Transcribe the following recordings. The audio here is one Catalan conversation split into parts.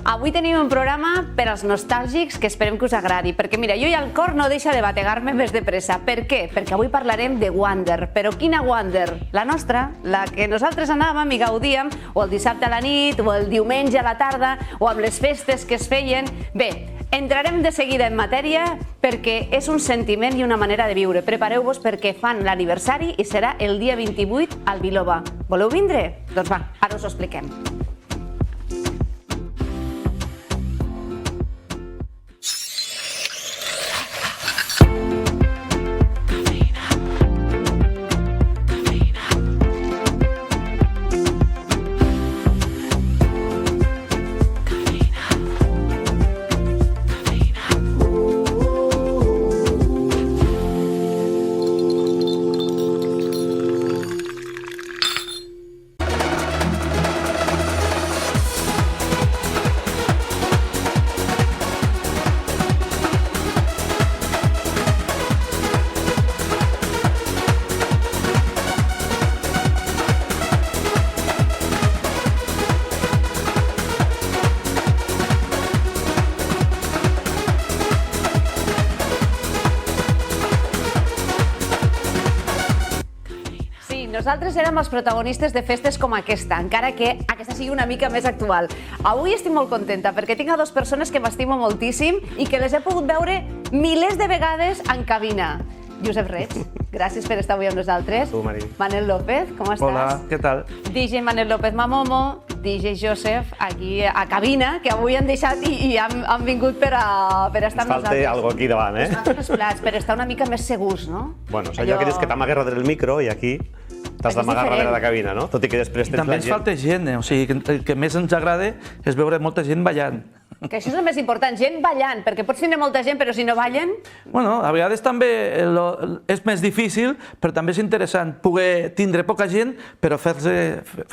Avui tenim un programa per als nostàlgics que esperem que us agradi, perquè mira, jo i el cor no deixa de bategar-me més de pressa. Per què? Perquè avui parlarem de Wander. Però quina Wander? La nostra, la que nosaltres anàvem i gaudíem, o el dissabte a la nit, o el diumenge a la tarda, o amb les festes que es feien. Bé, entrarem de seguida en matèria perquè és un sentiment i una manera de viure. Prepareu-vos perquè fan l'aniversari i serà el dia 28 al Biloba. Voleu vindre? Doncs va, ara us ho expliquem. Nosaltres érem els protagonistes de festes com aquesta, encara que aquesta sigui una mica més actual. Avui estic molt contenta perquè tinc a dues persones que m'estimo moltíssim i que les he pogut veure milers de vegades en cabina. Josep Reig, gràcies per estar avui amb nosaltres. Tu, Mari. Manel López, com estàs? Hola, què tal? DJ Manel López Mamomo, DJ Joseph, aquí a cabina, que avui han deixat i han vingut per estar amb nosaltres. Falta algo aquí davant, eh? Els plats, per estar una mica més segurs, no? Bueno, allò que dius que t'amagues darrere del micro i aquí t'has d'amagar darrere la cabina, no? Tot i que després tens la gent... També ens falta gent, o sigui, el que més ens agrada és veure molta gent ballant. Que això és el més important, gent ballant, perquè pots tenir molta gent, però si no ballen... Bueno, a vegades també és més difícil, però també és interessant poder tindre poca gent, però fer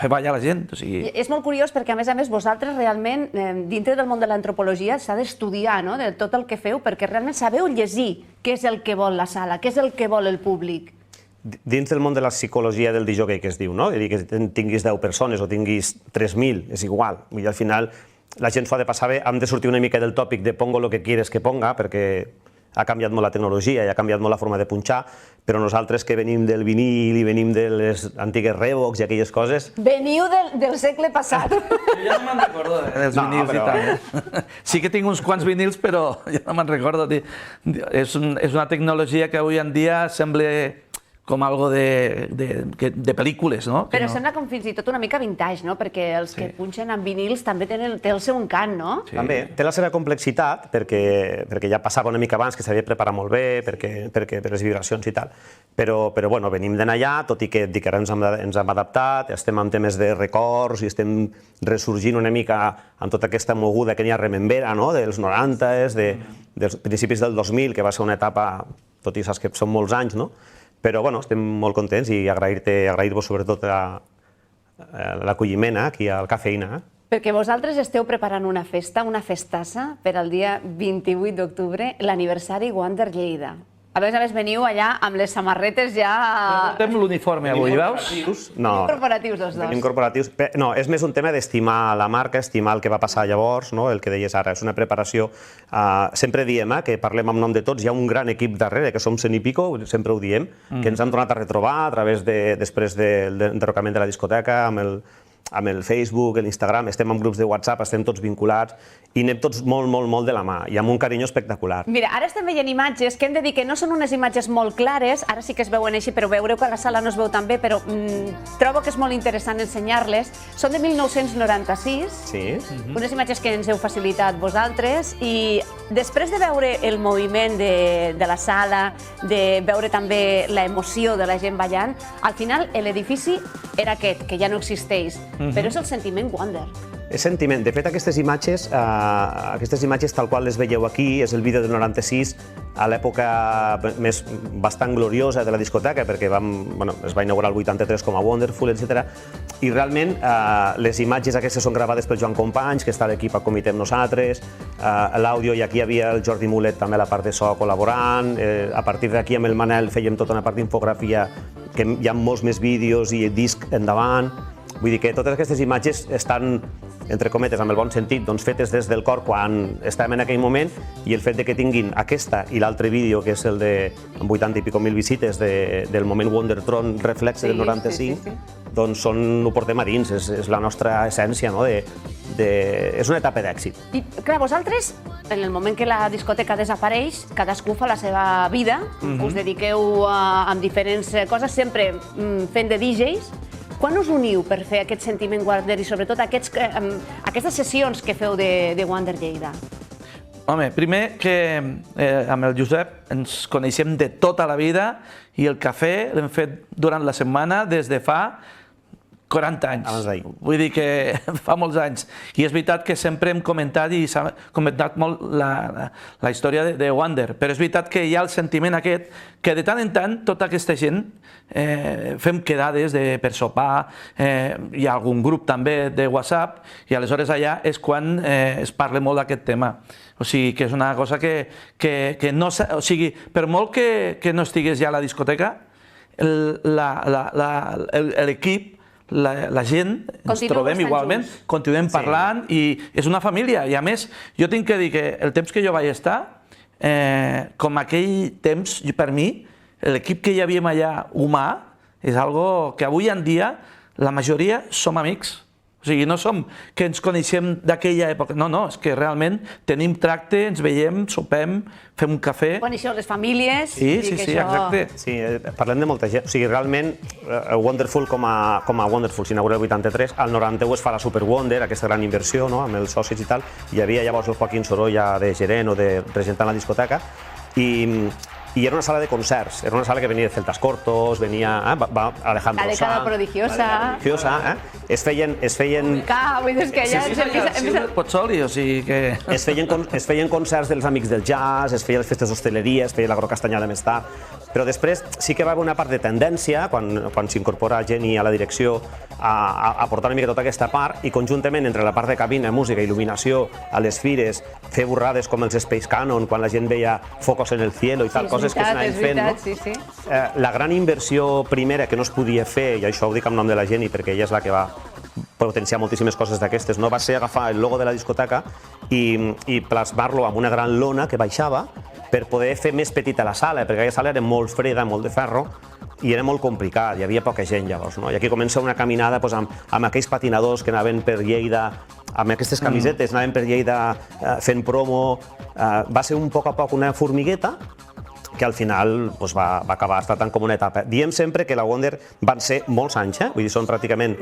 ballar la gent. O sigui... És molt curiós perquè, a més, vosaltres realment, dintre del món de l'antropologia, s'ha d'estudiar, no?, de tot el que feu, perquè realment sabeu llegir què és el que vol la sala, què és el que vol el públic. Dins del món de la psicologia del disjockey, que es diu, no? És a dir, que tinguis 10 persones o tinguis 3.000, és igual. Vull dir, al final, la gent s'ho ha de passar bé, hem de sortir una mica del tòpic de pongo lo que quieres que ponga, perquè ha canviat molt la tecnologia i ha canviat molt la forma de punxar, però nosaltres que venim del vinil i venim de les antigues Revox i aquelles coses... Veniu del segle passat. Ja no me'n recordo dels vinils i tal. Sí que tinc uns quants vinils, però ja no me'n recordo. És una tecnologia que avui en dia sembla com algo de pel·lícules, no? Però sembla com fins i tot una mica vintage, no? Perquè els que punxen amb vinils també té el seu encant, no? També, té la seva complexitat, perquè ja passava una mica abans, que s'havia preparat molt bé, per les vibracions i tal. Però bueno, venim d'anar allà, tot i que ara ens hem adaptat, estem amb temes de records i estem ressorgint una mica amb tota aquesta moguda que n'hi ha remembera, no? Dels 90s, dels principis del 2000, que va ser una etapa, tot i saps que són molts anys, no? Però bueno, estem molt contents i agrair-vos sobretot l'acolliment aquí al Cafeïna. Perquè vosaltres esteu preparant una festa, una festassa, per al dia 28 d'octubre, l'aniversari Wander Lleida. A més, veniu allà amb les samarretes ja... Portem l'uniforme avui, veus? No. Corporatius, els dos. Venim corporatius. No, és més un tema d'estimar la marca, estimar el que va passar llavors, el que deies ara, és una preparació. Sempre diem que parlem en nom de tots, hi ha un gran equip darrere, que som 100 i pico, sempre ho diem, que ens han tornat a retrobar a través després del enderrocament de la discoteca, amb el Facebook, l'Instagram, estem en grups de WhatsApp, estem tots vinculats i anem tots molt, molt, molt de la mà i amb un carinyo espectacular. Mira, ara estem veient imatges que hem de dir que no són unes imatges molt clares, ara sí que es veuen així, però veureu que a la sala no es veu tan bé, però trobo que és molt interessant ensenyar-les. Són de 1996, unes imatges que ens heu facilitat vosaltres, i després de veure el moviment de la sala, de veure també l'emoció de la gent ballant, al final l'edifici era aquest, que ja no existeix. Però és el sentiment Wander. És sentiment. De fet, aquestes imatges tal qual les veieu aquí, és el vídeo del 96, a l'època més bastant gloriosa de la discoteca, perquè es va inaugurar el 83 com a Wonderful, etc. I realment les imatges aquestes són gravades pel Joan Companys, que està a l'equip a comitè amb nosaltres, l'àudio, i aquí hi havia el Jordi Mulet també a la part de so col·laborant, a partir d'aquí amb el Manel fèiem tota una part d'infografia, que hi ha molts més vídeos i disc endavant. Vull dir que totes aquestes imatges estan, entre cometes, amb el bon sentit, doncs fetes des del cor quan estàvem en aquell moment, i el fet de que tinguin aquesta i l'altre vídeo, que és el de 80 i pico mil visites del moment Wondertron Reflexe del 95, doncs ho portem a dins, és la nostra essència, no? És una etapa d'èxit. I, clar, vosaltres, en el moment que la discoteca desapareix, cadascú fa la seva vida, us dediqueu a diferents coses, sempre fent de DJs. Quan us uniu per fer aquest sentiment Wander i sobretot aquestes sessions que feu de Wander Lleida? Home, primer que amb el Josep ens coneixem de tota la vida i el cafè l'hem fet durant la setmana des de fa 40 anys. Abans d'ahir. Vull dir que fa molts anys. I és veritat que sempre hem comentat i s'ha comentat molt la història de Wander, però és veritat que hi ha el sentiment aquest que de tant en tant tota aquesta gent fem quedades per sopar, hi ha algun grup també de WhatsApp i aleshores allà és quan es parla molt d'aquest tema. O sigui, que és una cosa que no... O sigui, per molt que no estigués ja a la discoteca, l'equip, la gent, ens trobem igualment, continuem parlant i és una família. I a més, jo tinc que dir que el temps que jo vaig estar, com aquell temps, per mi, l'equip que hi havíem allà humà, és algo que avui en dia la majoria som amics. O sigui, no som que ens coneixem d'aquella època. No, no, és que realment tenim tracte, ens veiem, sopem, fem un cafè. Coneixeu les famílies. Sí, exacte. Sí, parlem de molta gent. O sigui, realment, Wonderful com a Wonderful s'inaugura el 83, al 91 es fa la Super Wonder, aquesta gran inversió, amb els socis i tal. Hi havia llavors el Joaquín Sorolla de gerent o de representant la discoteca, i era una sala de concerts, era una sala que venia de Celtas Cortos, venia Alejandro Sanz... La década prodigiosa. Es feien... Vull dir que allà... Pozzoli, o sigui que... Es feien concerts dels amics del jazz, es feien les festes d'hostaleria, es feia l'Agrocastanyada més tard, però després sí que va haver una part de tendència, quan s'incorpora Jenny a la direcció, a portar una mica tota aquesta part, i conjuntament entre la part de cabina, música, il·luminació, a les fires, fer borrades com els Space Canon, quan la gent veia Focos en el cielo i tal, coses que s'anaven fent, no? La gran inversió primera que no es podia fer, i això ho dic en nom de la Jenny perquè ella és la que va potenciar moltíssimes coses d'aquestes, va ser agafar el logo de la discoteca i plasmar-lo amb una gran lona que baixava per poder fer més petita la sala, perquè aquella sala era molt freda, molt de ferro, i era molt complicat, hi havia poca gent llavors. I aquí comença una caminada amb aquells patinadors que anaven per Lleida, amb aquestes camisetes, anaven per Lleida fent promo. Va ser un poc a poc una formigueta que al final va acabar estant com una etapa. Diem sempre que la Wonder van ser molts anys, vull dir, són pràcticament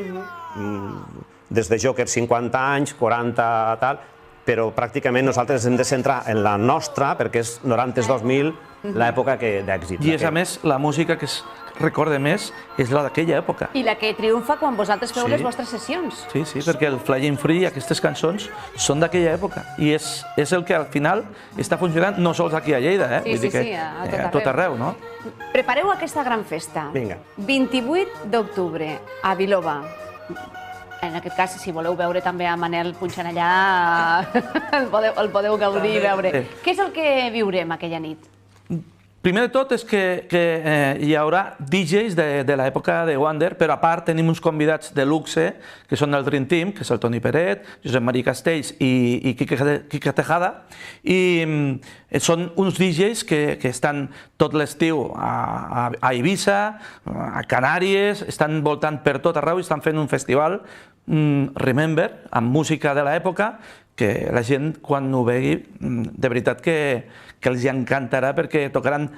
des de Joker 50 anys, 40, tal, però pràcticament nosaltres hem de centrar en la nostra, perquè és 90-2000, l'època d'èxit. I és, a més, la música que es recorda més és la d'aquella època. I la que triomfa quan vosaltres feu les vostres sessions. Sí, perquè el Flying Free, aquestes cançons, són d'aquella època. I és el que al final està funcionant no sols aquí a Lleida, vull dir que a tot arreu, no? Prepareu aquesta gran festa. Vinga. 28 d'octubre, a Biloba. En aquest cas, si voleu veure també a Manel punxant allà, el podeu gaudir i veure. Què és el que viurem aquella nit? Primer de tot és que hi haurà DJs de l'època de Wander, però a part tenim uns convidats de luxe, que són el Dream Team, que és el Toni Peret, Josep Maria Castells i Quique Tejada, i són uns DJs que estan tot l'estiu a Eivissa, a Canàries, estan voltant per tot arreu i estan fent un festival, Remember, amb música de l'època, que la gent, quan ho vegi, de veritat que els encantarà perquè tocaran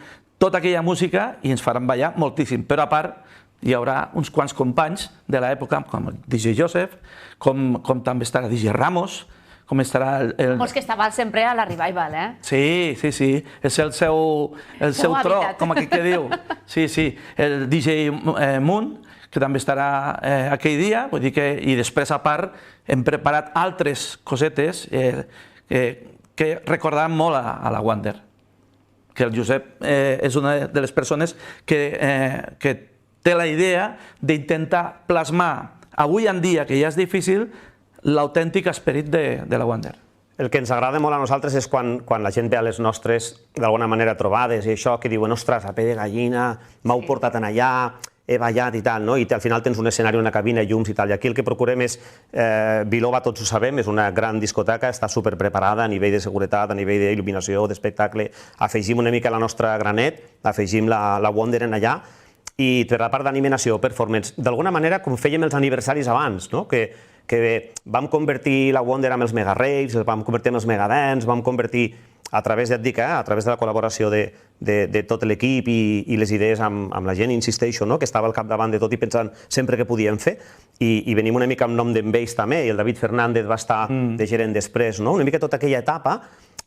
tota aquella música i ens faran ballar moltíssim. Però a part, hi haurà uns quants companys de l'època, com el DJ Joseph, com també estarà DJ Ramos, com estarà el... Ramos, que estava sempre a la Revival, Sí, és el seu tro, com aquí que diu. Sí, el DJ Moon, que també estarà aquell dia, vull dir que, i després, a part, hem preparat altres cosetes que recordaran molt a la Wander. Que el Josep és una de les persones que té la idea d'intentar plasmar, avui en dia, que ja és difícil, l'autèntic esperit de la Wander. El que ens agrada molt a nosaltres és quan la gent ve a les nostres, d'alguna manera, trobades i això, que diuen, ostres, a pe de gallina, m'heu portat en allà, he ballat i tal, no? I al final tens un escenari, una cabina, llums i tal. I aquí el que procurem és, Biloba tots ho sabem, és una gran discoteca, està superpreparada a nivell de seguretat, a nivell d'il·luminació, d'espectacle. Afegim una mica la nostra granet, afegim la Wonder en allà, i per la part d'animació, performance, d'alguna manera com fèiem els aniversaris abans, no? Que vam convertir la Wonder amb els Mega Raves, el vam convertir amb els Mega Dance, vam convertir a través, ja et dic, a través de la col·laboració de tot l'equip i les idees amb la gent, insisteixo, que estava al capdavant de tot i pensant sempre que podíem fer, i venim una mica amb nom d'en Bass també, i el David Fernández va estar de gerent després, una mica tota aquella etapa,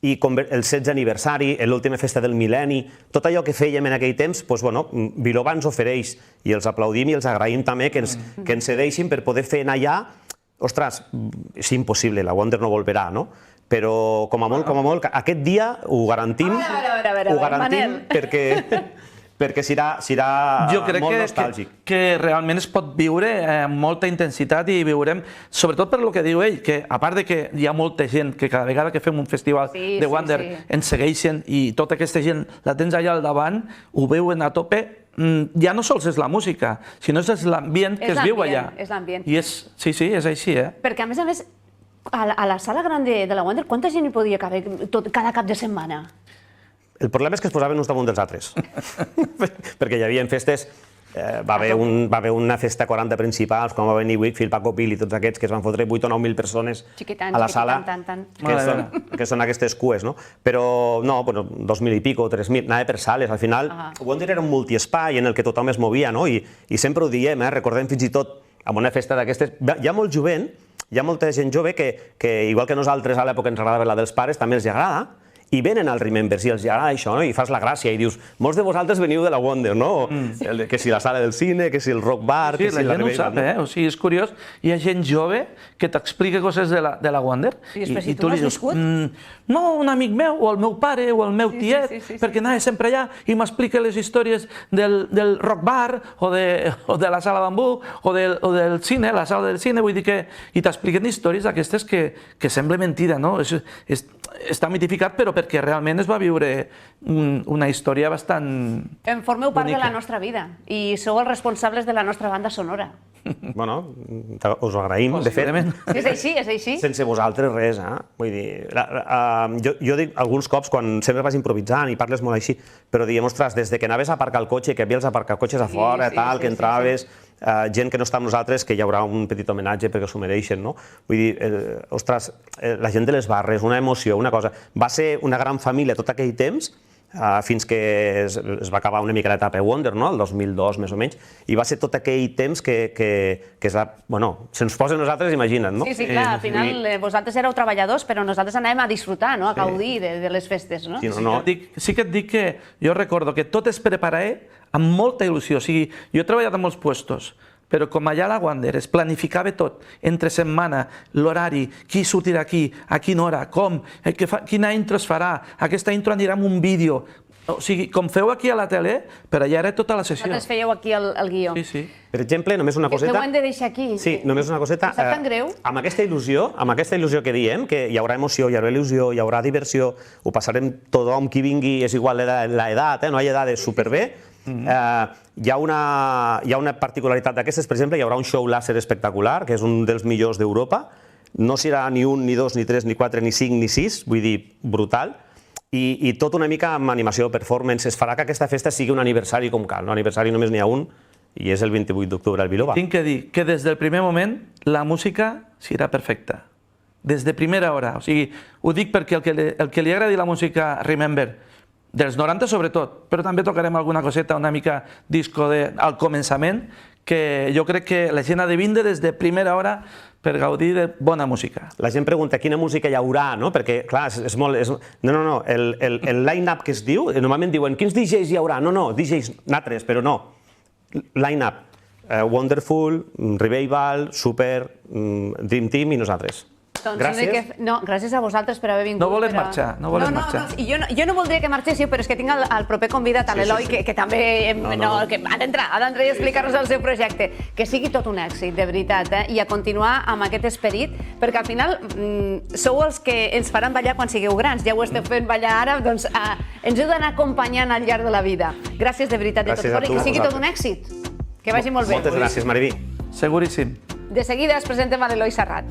i el 16è aniversari, l'última festa del mil·lenni, tot allò que fèiem en aquell temps, Biloba ens ofereix, i els aplaudim i els agraïm també que ens cedeixin per poder fer allà. Ostres, és impossible, la Wonder no volverà, no? Però com a molt, aquest dia ho garantim perquè serà molt nostàlgic. Jo crec que realment es pot viure amb molta intensitat i viurem, sobretot per el que diu ell, que a part de que hi ha molta gent que cada vegada que fem un festival de Wonder ens segueixen i tota aquesta gent la tens allà al davant, ho veuen a tope, ja no sols és la música, sinó és l'ambient que es viu allà. És l'ambient. Sí, és així, Perquè a més, a la sala gran de la Wonder, quanta gent hi podia caber cada cap de setmana? El problema és que es posaven uns damunt dels altres. Perquè hi havia festes, va haver una festa 40 principals, quan va venir Wakefield, Paco Pil i tots aquests que es van fotre 8 o 9.000 persones a la sala, que són aquestes cues, no? Però no, 2.000 i pico, 3.000, anava per sales. Al final, Wonder era un multiespai en el que tothom es movia, no? I sempre ho diem, recordem fins i tot en una festa d'aquestes, hi ha molt jovent, hi ha molta gent jove que, igual que nosaltres a l'època ens agradava la dels pares, també els agrada, i venen al Remember, si els agrada això, i fas la gràcia, i dius, molts de vosaltres veniu de la Wonder, no? Que si la sala del cine, que si el rock bar, que si la gent ho sap, o sigui, és curiós, hi ha gent jove que t'explica coses de la Wonder, i tu li dius, no, un amic meu, o el meu pare, o el meu tiet, perquè anava sempre allà i m'explica les històries del rock bar, o de la sala bambú, o del cine, la sala del cine, vull dir que i t'expliquen històries d'aquestes que sembla mentida, no? Està mitificat, però perquè realment es va viure una història bastant bonica. En formeu part de la nostra vida i sou els responsables de la nostra banda sonora. Bueno, us ho agraïm, de fet. És així. Sense vosaltres res, vull dir, jo dic alguns cops, quan sempre vas improvisant i parles molt així, però diem, ostres, des que anaves a aparcar el cotxe, que havia els aparcacotxes a fora, tal, que entraves, gent que no està amb nosaltres, que hi haurà un petit homenatge perquè s'ho mereixen, no? Vull dir, ostres, la gent de les barres, una emoció, una cosa. Va ser una gran família tot aquell temps, fins que es va acabar una mica l'etapa Wonder, el 2002 més o menys, i va ser tot aquell temps que se'ns posa a nosaltres, imagina't, no? Sí, clar, al final vosaltres éreu treballadors, però nosaltres anàvem a disfrutar, a gaudir de les festes, no? Sí que et dic que jo recordo que tot es preparava amb molta il·lusió, o sigui, jo he treballat en molts puestos, però com allà a la Wonder es planificava tot, entre setmana, l'horari, qui sortirà aquí, a quina hora, com, quina intro es farà, aquesta intro anirà amb un vídeo, o sigui, com feu aquí a la tele, però allà era tota la sessió. Vosaltres fèieu aquí el guió. Sí. Per exemple, només una coseta... Que ho hem de deixar aquí. Sí, només una coseta. Em sap tan greu. Amb aquesta il·lusió que diem, que hi haurà emoció, hi haurà il·lusió, hi haurà diversió, ho passarem tothom, qui vingui, és igual l'edat, no hi ha edades, superbé. Hi ha una particularitat d'aquestes, per exemple, hi haurà un show làser espectacular, que és un dels millors d'Europa. No serà ni un, ni dos, ni tres, ni quatre, ni cinc, ni sis, vull dir, brutal. I tot una mica amb animació, performance. Es farà que aquesta festa sigui un aniversari com cal. Aniversari només n'hi ha un, i és el 28 d'octubre al Biloba. Tinc que dir que des del primer moment la música serà perfecta. Des de primera hora. O sigui, ho dic perquè el que li agradi la música Remember, dels 90 sobretot, però també tocarem alguna coseta, una mica disco al començament, que jo crec que la gent ha de vindre des de primera hora per gaudir de bona música. La gent pregunta quina música hi haurà, no? Perquè, clar, és molt... No, el line-up que es diu, normalment diuen quins DJs hi haurà? No, DJs natres, però no. Line-up, Wonderful, Revival, Super, Dream Team i nosaltres. Gràcies. No, gràcies a vosaltres per haver vingut. No volen marxar, no volen marxar. Jo no voldria que marxéssiu, però és que tinc el proper convidat, l'Eloi, que també ha d'entrar i explicar-nos el seu projecte. Que sigui tot un èxit, de veritat, i a continuar amb aquest esperit, perquè al final sou els que ens faran ballar quan sigueu grans. Ja ho esteu fent ballar ara, doncs ens heu d'anar acompanyant al llarg de la vida. Gràcies de veritat de tot cor i que sigui tot un èxit. Que vagi molt bé. Moltes gràcies, Mariví. Seguríssim. De seguida es presentem a l'Eloi Serrat.